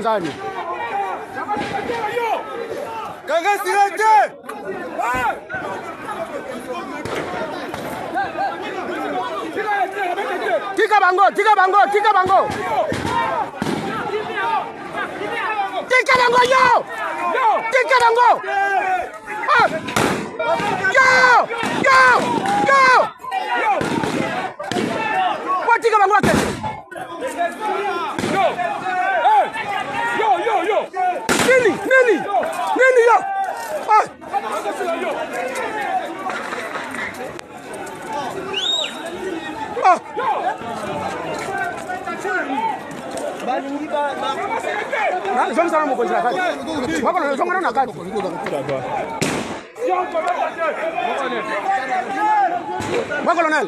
Tanzania. Kanga silete. Tika bango. Tika bango yo. Tika bango. Yo. What tika bango ke? Yo. Nini yo. Jean Salomon kontra kati. Wako na songa na kati. Wako Colonel.